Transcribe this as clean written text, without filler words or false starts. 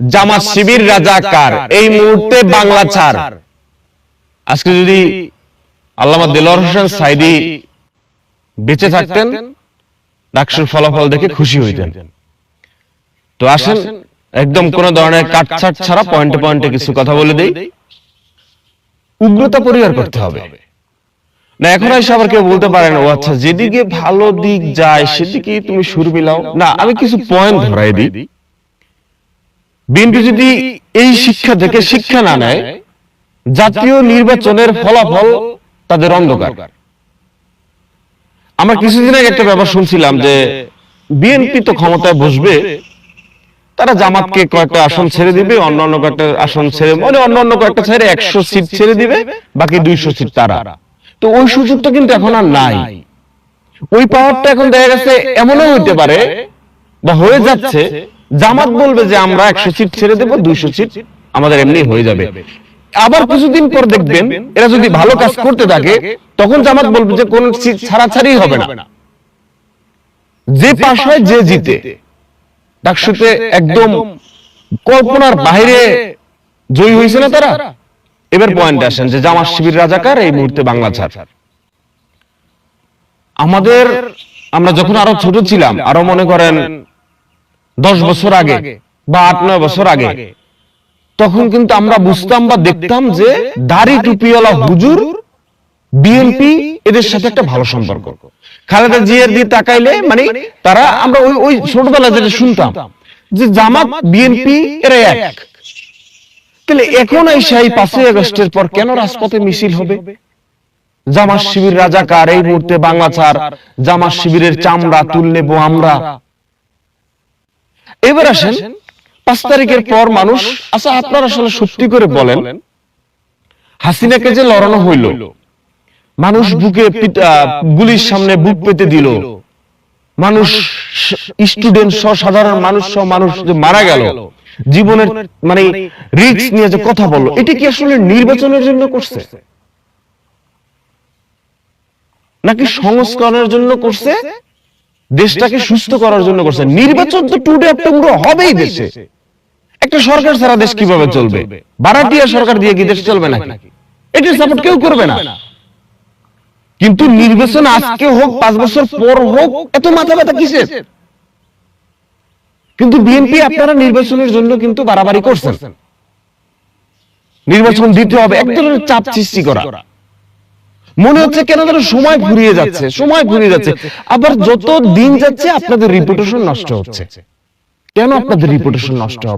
জামাত শিবির রাজাকার এই মুহূর্তে বাংলা ছাড়। আজকে যদি আল্লামা দেলোয়ার হোসেন সাইদী বেঁচে থাকতেন, ডাকসুর ফলাফল দেখে খুশি হইতেন। তো আসেন একদম কোন ধরনের কাটছাট ছাড়া পয়েন্টে পয়েন্টে কিছু কথা বলে দেই। উগ্রতা পরিহার করতে হবে না। এখন এসে আবার কেউ বলতে পারেন, ও আচ্ছা, যেদিকে ভালো দিক যায় সেদিকে তুমি সুর মিলাও না। আমি কিছু পয়েন্ট ধরাই দিই। বিএনপি যদি এই শিক্ষা থেকে শিক্ষা না নেয়, জাতীয় নির্বাচনের ফলাফল তাদের অন্ধকার। আমরা কিছুদিন আগে একটা ব্যাপার শুনছিলাম যে বিএনপি তো ক্ষমতায় বসবে, তারা জামাতকে কয়েকটা আসন ছেড়ে দিবে, অন্যান্য কয়েকটা আসন ছেড়ে, মানে অন্যান্য কয়েকটা ছেড়ে 100 সিট ছেড়ে দিবে, বাকি 200 সিট তারা। তো ওই সুযোগটা কিন্তু এখন আর নাই। ওই পাওয়ারটা এখন দেখা গেছে এমনও হইতে পারে বা হয়ে যাচ্ছে, জামাত বলবে যে আমরা 100 সিট ছেড়ে দেব, 200 সিট আমাদের এমনি হয়ে যাবে। আবার কিছুদিন পর দেখবেন এরা যদি ভালো কাজ করতে থাকে, তখন জামাত বলবে যে কোন সিট ছাড়াছাড়ি হবে না, যে পাশ হয় যে জিতে। ডাকসুতে একদম কল্পনার বাইরে জয়ী হয়েছে না তারা। এবার পয়েন্ট আসেন যে জামাত শিবির রাজাকার এই মুহূর্তে বাংলা ছাড়। আমরা যখন আরো ছোট ছিলাম, আরো মনে করেন 10 বছর আগে বা 8-9 বছর আগে, তখন কিন্তু আমরা বুঝতাম বা দেখতাম যে দাড়ি টুপিওয়ালা হুজুর বিএনপি এদের সাথে একটা ভালো সম্পর্ক। খালেদা জিয়ার দিয়ে তাকাইলে মানে তারা, আমরা ওই ছোটবেলায় যেটা শুনতাম যে জামাত বিএনপি এরা এক। তাহলে এখন এই 5ই আগস্টের পর কেন রাজপথে মিছিল হবে? জামাত শিবির রাজাকার এই মুহূর্তে বাংলা ছাড়, জামাত শিবিরের চামড়া তুল নেব আমরা। এবার আসেন 5 তারিখের পর মানুষ, আচ্ছা আপনারা আসলে সত্যি করে বলেন, হাসিনাকে যে লড়ানো হইল, মানুষ বুকে গুলির সামনে বুক পেতে দিল, মানুষ স্টুডেন্ট সহ সাধারণ মানুষ সহ মানুষ যে মারা গেল, জীবনের মানে রিস্ক নিয়ে যে কথা বললো, এটা কি আসলে নির্বাচনের জন্য করছে নাকি সংস্করণের জন্য করছে, দেশটাকে সুস্থ করার জন্য করছে? নির্বাচন তো টুডে টুমরো হবেই দেশে। একটা সরকার ছাড়া দেশ কিভাবে চলবে? বারাটিয়া সরকার দিয়ে কি দেশ চলবে নাকি? এটার সাপোর্ট কেউ করবে না। কিন্তু নির্বাচন আজকে হোক, 5 বছর পর হোক, এত মাথা ব্যথা কিসের? কিন্তু বিএনপি আপনারা নির্বাচনের জন্য কিন্তু বাড়াবাড়ি করছেন। নির্বাচন দিতে হবে, এক ধরনের চাপ সৃষ্টি করা। মনে হচ্ছে কেন যেন সময় ফুরিয়ে যাচ্ছে। আবার যত দিন যাচ্ছে আপনাদের রিপুটেশন নষ্ট হচ্ছে। কেন আপনাদের রিপুটেশন নষ্ট হবে?